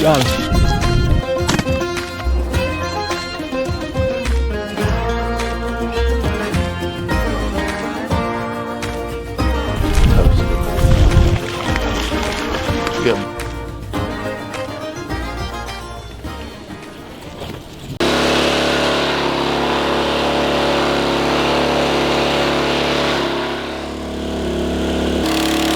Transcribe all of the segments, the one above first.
Got him. Good.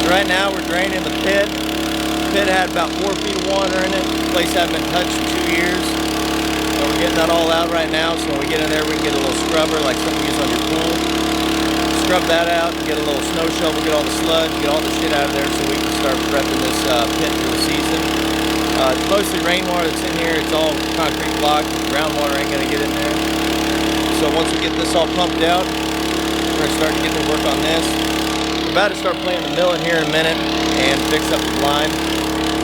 Right now we're draining the pit. The pit had about 4 feet of water in it. The place hadn't been touched in 2 years. So we're getting that all out right now. So when we get in there, we can get a little scrubber like something you use on your pool. Scrub that out, get a little snow shovel, get all the sludge, get all the shit out of there so we can start prepping this pit for the season. It's mostly rainwater that's in here. It's all concrete block. Groundwater ain't gonna get in there. So once we get this all pumped out, we're gonna start getting to work on this. We're about to start playing the mill in here in a minute and fix up the blind.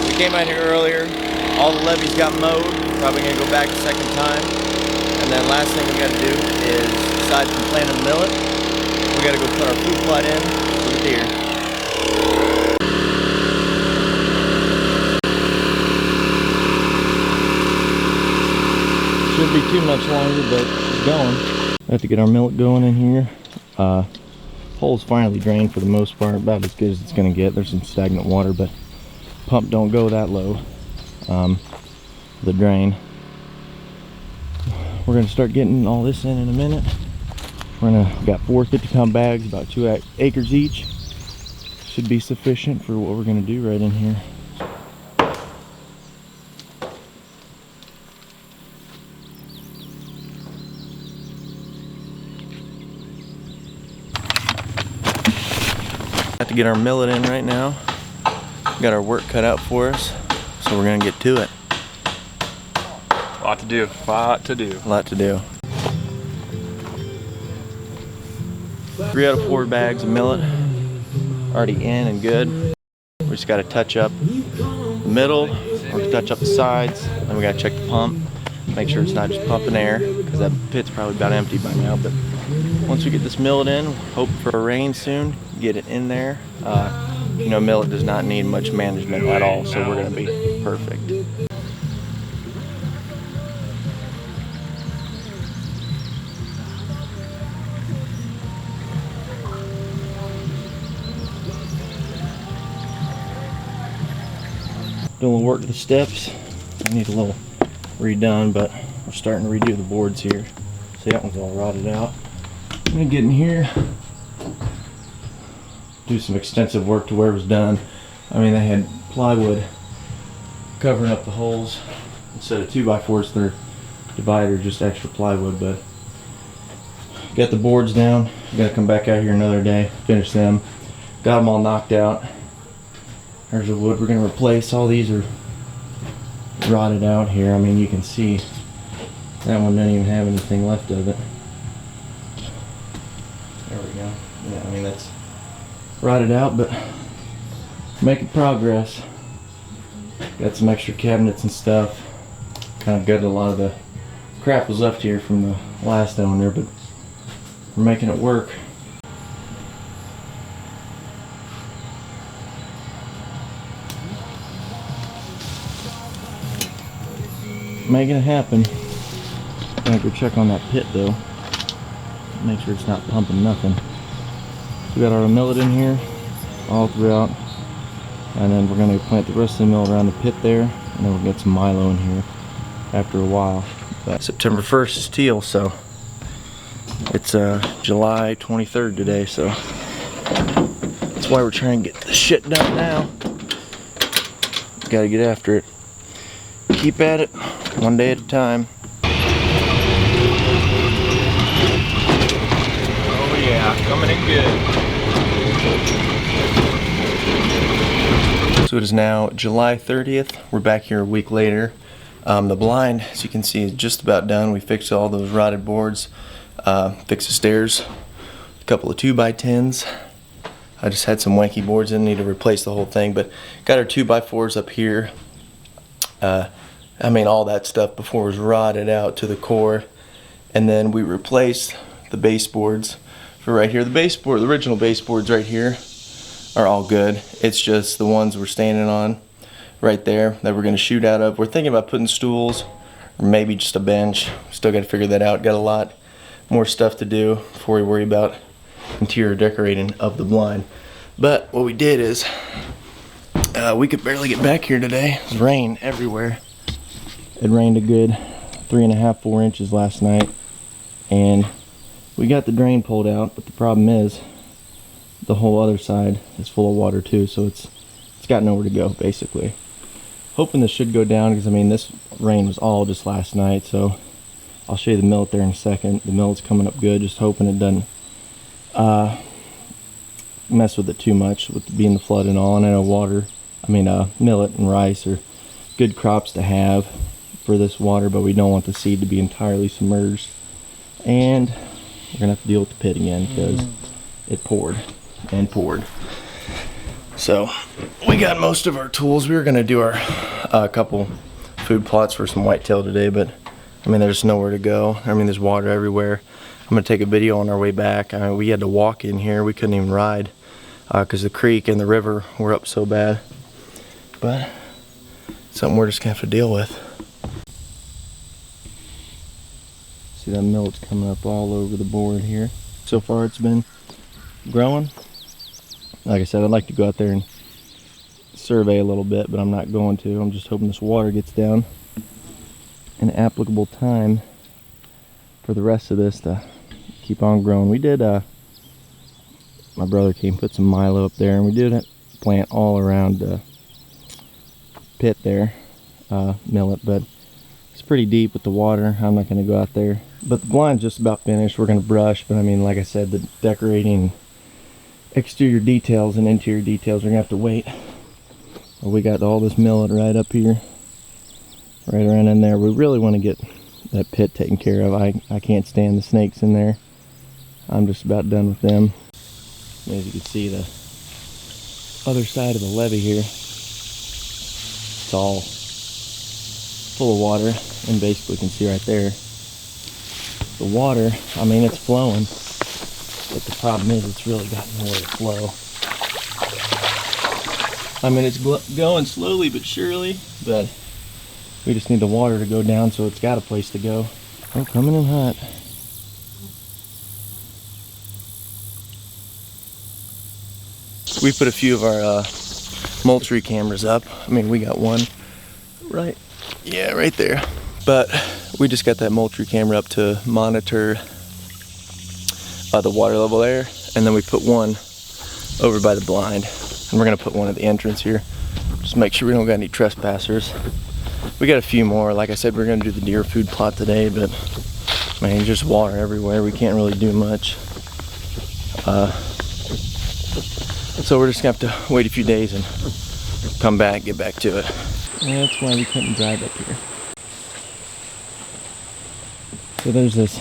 We came out here earlier. All the levees got mowed. Probably gonna go back a second time. And then last thing we gotta do is, aside from playing the millet, we gotta go put our food plot in for the deer. Shouldn't be too much longer, but it's going. Have to get our millet going in here. Hole's finally drained for the most part, about as good as it's gonna get. There's some stagnant water, but pump don't go that low. The drain. We're gonna start getting all this in a minute. Got 4 50-pound bags, about 2 acres each. Should be sufficient for what we're gonna do right in here. Have to get our millet in right now. Got our work cut out for us, so we're gonna get to it. Lot to do. Lot to do. A lot to do. 3 out of 4 bags of millet already in and good. We just got to touch up the middle, or touch up the sides, then we got to check the pump, make sure it's not just pumping air, because that pit's probably about empty by now. But once we get this millet in, hope for a rain soon, get it in there. You know, millet does not need much management at all, so we're going to be perfect. Doing a little work to the steps. I need a little redone, but we're starting to redo the boards here. See, that one's all rotted out. I'm gonna get in here, do some extensive work to where it was done. I mean, they had plywood covering up the holes. Instead of 2x4s, they're divided, just extra plywood. But got the boards down. Gotta come back out here another day, finish them. Got them all knocked out. There's the wood we're going to replace. All these are rotted out here. I mean, you can see that one doesn't even have anything left of it. There we go. Yeah, I mean, that's rotted out, but making progress. Got some extra cabinets and stuff. Kind of gutted a lot of the crap was left here from the last owner, but we're making it work. Making it happen. Gotta go check on that pit though. Make sure it's not pumping nothing. So we got our millet in here all throughout, and then we're gonna plant the rest of the millet around the pit there, and then we'll get some milo in here after a while. But September 1st is teal, so it's July 23rd today, so that's why we're trying to get this shit done now. Gotta get after it. Keep at it, one day at a time. Oh yeah, coming in good. So it is now July 30th. We're back here a week later. The blind, as you can see, is just about done. We fixed all those rotted boards, fixed the stairs, a couple of 2x10s. I just had some wanky boards in, need to replace the whole thing, but got our 2x4s up here. I mean, all that stuff before was rotted out to the core, and then we replaced the baseboards for right here. The baseboard, the original baseboards right here are all good. It's just the ones we're standing on right there that we're going to shoot out of. We're thinking about putting stools or maybe just a bench. Still got to figure that out. Got a lot more stuff to do before we worry about interior decorating of the blind. But what we did is we could barely get back here today. It was rain everywhere. It rained a good 3.5, 4 inches last night, and we got the drain pulled out, but the problem is the whole other side is full of water too, so it's got nowhere to go basically. Hoping this should go down, because I mean this rain was all just last night, so I'll show you the millet there in a second. The millet's coming up good, just hoping it doesn't mess with it too much with being the flood and all. And I know millet and rice are good crops to have for this water, but we don't want the seed to be entirely submerged. And we're gonna have to deal with the pit again because it poured and poured. So we got most of our tools. We were gonna do our couple food plots for some whitetail today, but I mean there's nowhere to go. I mean there's water everywhere. I'm gonna take a video on our way back. I mean, we had to walk in here. We couldn't even ride because the creek and the river were up so bad. But something we're just gonna have to deal with. See that millet's coming up all over the board here. So far it's been growing. Like I said, I'd like to go out there and survey a little bit, but I'm not going to. I'm just hoping this water gets down in applicable time for the rest of this to keep on growing. We did, my brother came put some milo up there, and we did plant all around the pit there, millet, but it's pretty deep with the water. I'm not going to go out there. But the blind's just about finished. We're going to brush, but I mean, like I said, the decorating exterior details and interior details are going to have to wait. Well, we got all this millet right up here, right around in there. We really want to get that pit taken care of. I can't stand the snakes in there. I'm just about done with them. As you can see, the other side of the levee here, it's all full of water, and basically you can see right there the water. I mean, it's flowing, but the problem is it's really got nowhere to flow. I mean, it's going slowly but surely, but we just need the water to go down, so it's got a place to go. Oh, coming in hot. We put a few of our Moultrie cameras up. I mean, we got one right there. But we just got that Moultrie camera up to monitor the water level there, and then we put one over by the blind, and we're gonna put one at the entrance here, just make sure we don't got any trespassers. We got a few more. Like I said, we're gonna do the deer food plot today, but man, there's just water everywhere. We can't really do much. So we're just gonna have to wait a few days and come back, get back to it. And that's why we couldn't drive up here. So there's this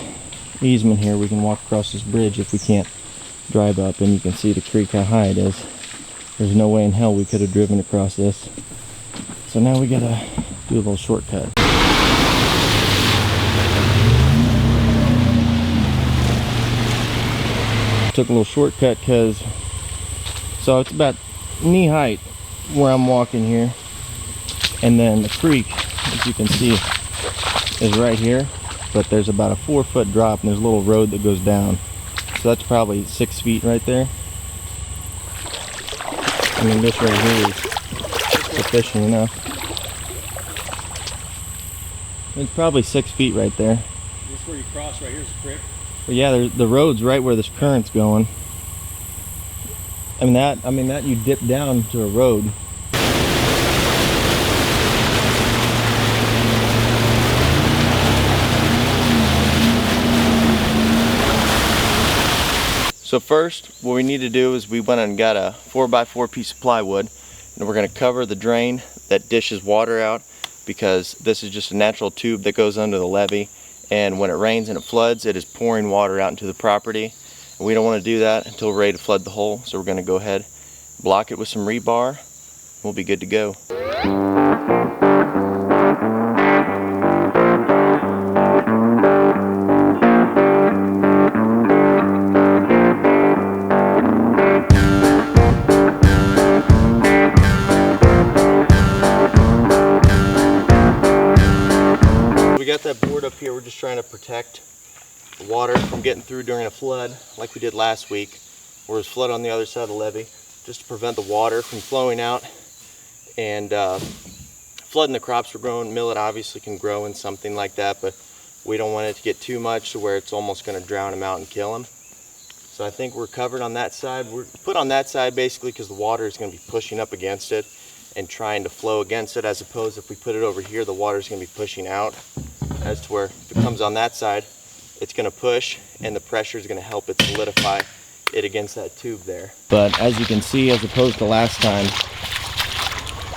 easement here. We can walk across this bridge if we can't drive up, and you can see the creek, how high it is. There's no way in hell we could have driven across this. So now we gotta do a little shortcut. Took a little shortcut because, so it's about knee height where I'm walking here, and then the creek, as you can see, is right here, but there's about a 4-foot drop, and there's a little road that goes down. So that's probably 6 feet right there. I mean, this right here is sufficient enough. It's probably 6 feet right there. This where you cross right here is a creek. But yeah, the road's right where this current's going. I mean that you dip down to a road. So first, what we need to do is we went and got a 4x4 piece of plywood, and we're going to cover the drain that dishes water out, because this is just a natural tube that goes under the levee, and when it rains and it floods, it is pouring water out into the property, and we don't want to do that until we're ready to flood the hole. So we're going to go ahead, block it with some rebar. We'll be good to go. that board up here, we're just trying to protect the water from getting through during a flood like we did last week, where it was flood on the other side of the levee, just to prevent the water from flowing out and flooding the crops we're growing. Millet obviously can grow in something like that, but we don't want it to get too much to where it's almost going to drown them out and kill them. So I think we're covered on that side. We're put on that side basically because the water is going to be pushing up against it and trying to flow against it, as opposed if we put it over here, the water is going to be pushing out, as to where if it comes on that side, it's going to push and the pressure is going to help it solidify it against that tube there. But as you can see, as opposed to last time,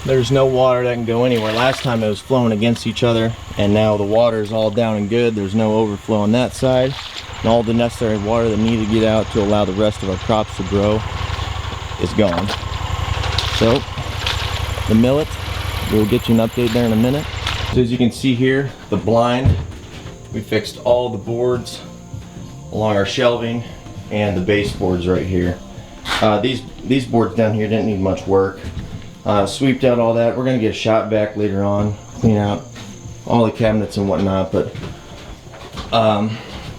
there's no water that can go anywhere. Last time it was flowing against each other, and now the water is all down and good. There's no overflow on that side, and all the necessary water that needed to get out to allow the rest of our crops to grow is gone. So the millet, we'll get you an update there in a minute. So as you can see here, the blind, we fixed all the boards along our shelving and the baseboards right here. These boards down here didn't need much work. Sweeped out all that. We're gonna get a shot back later on, clean out all the cabinets and whatnot, but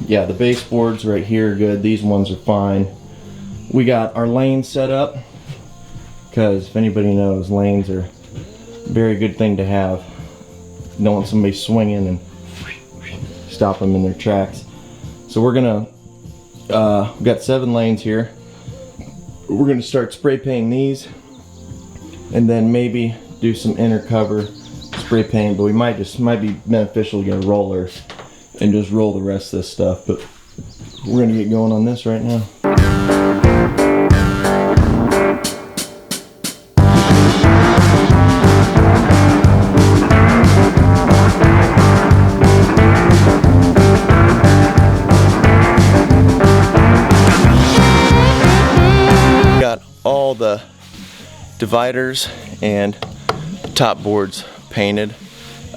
yeah, the baseboards right here are good. These ones are fine. We got our lanes set up, because if anybody knows, lanes are a very good thing to have. You don't want somebody swinging and stop them in their tracks. So we're gonna, we've got 7 lanes here. We're gonna start spray painting these, and then maybe do some inner cover spray paint, but we might be beneficial to get a roller and just roll the rest of this stuff. But we're gonna get going on this right now. Got all the dividers and top boards painted.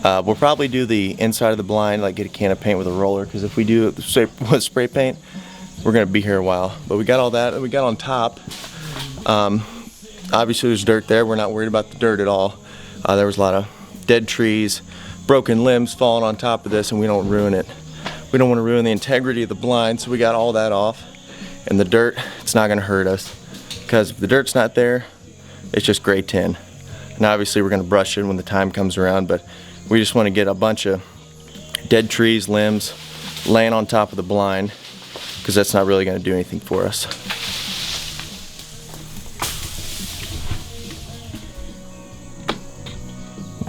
We'll probably do the inside of the blind, like get a can of paint with a roller, because if we do it with spray paint, we're gonna be here a while. But we got all that, and we got on top. Obviously there's dirt there. We're not worried about the dirt at all. There was a lot of dead trees, broken limbs falling on top of this, and we don't ruin it. We don't want to ruin the integrity of the blind, so we got all that off. And the dirt, it's not gonna hurt us, because if the dirt's not there, it's just gray tin. And obviously we're gonna brush it when the time comes around, but we just want to get a bunch of dead trees, limbs laying on top of the blind, because that's not really gonna do anything for us.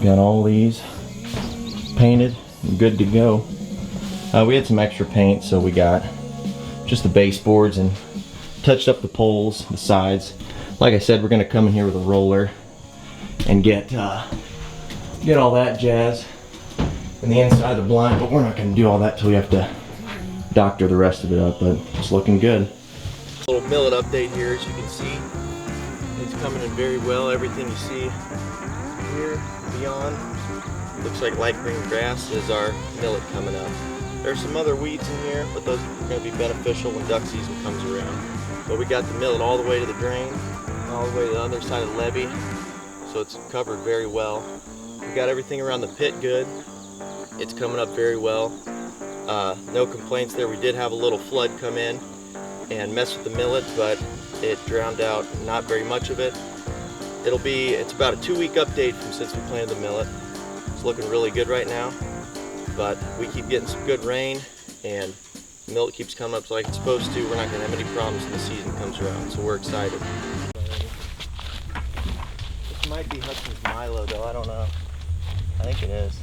Got all these painted and good to go. We had some extra paint, so we got just the baseboards and touched up the poles, the sides. Like I said, we're gonna come in here with a roller and get all that jazz in the inside of the blind, but we're not gonna do all that till we have to doctor the rest of it up, but it's looking good. A little millet update here. As you can see, it's coming in very well. Everything you see here beyond looks like light green grass is our millet coming up. There's some other weeds in here, but those are going to be beneficial when duck season comes around. But we got the millet all the way to the drain, all the way to the other side of the levee, so it's covered very well. We got everything around the pit good. It's coming up very well. No complaints there. We did have a little flood come in and mess with the millet, but it drowned out not very much of it. It's about a 2-week update from since we planted the millet. It's looking really good right now, but we keep getting some good rain and the millet keeps coming up like it's supposed to. We're not going to have any problems when the season comes around, so we're excited. This might be Hudson's Milo though, I don't know. I think it is.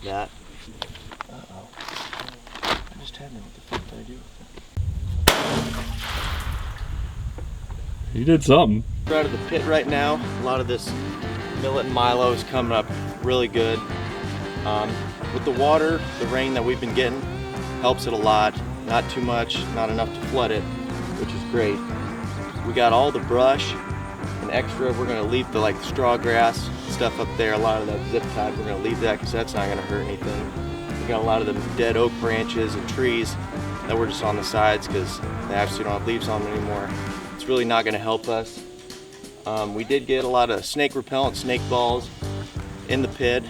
That. Uh-oh. I just had it. What the fuck did I do with it? You did something. We're out of the pit right now. A lot of this millet and Milo is coming up really good. With the water, the rain that we've been getting helps it a lot. Not too much, not enough to flood it, which is great. We got all the brush and extra. We're gonna leave the straw grass stuff up there. A lot of that zip tied, we're gonna leave that because that's not gonna hurt anything. We got a lot of the dead oak branches and trees that were just on the sides because they actually don't have leaves on them anymore. It's really not gonna help us. We did get a lot of snake repellent, snake balls in the pit,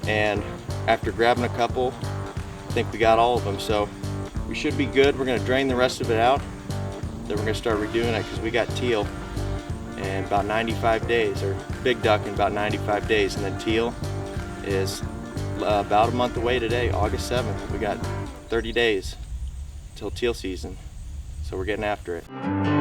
and after grabbing a couple, I think we got all of them, so we should be good. We're gonna drain the rest of it out, then we're gonna start redoing it because we got teal in about 95 days, or big duck in about 95 days, and then teal is about a month away today, August 7th. We got 30 days till teal season, so we're getting after it.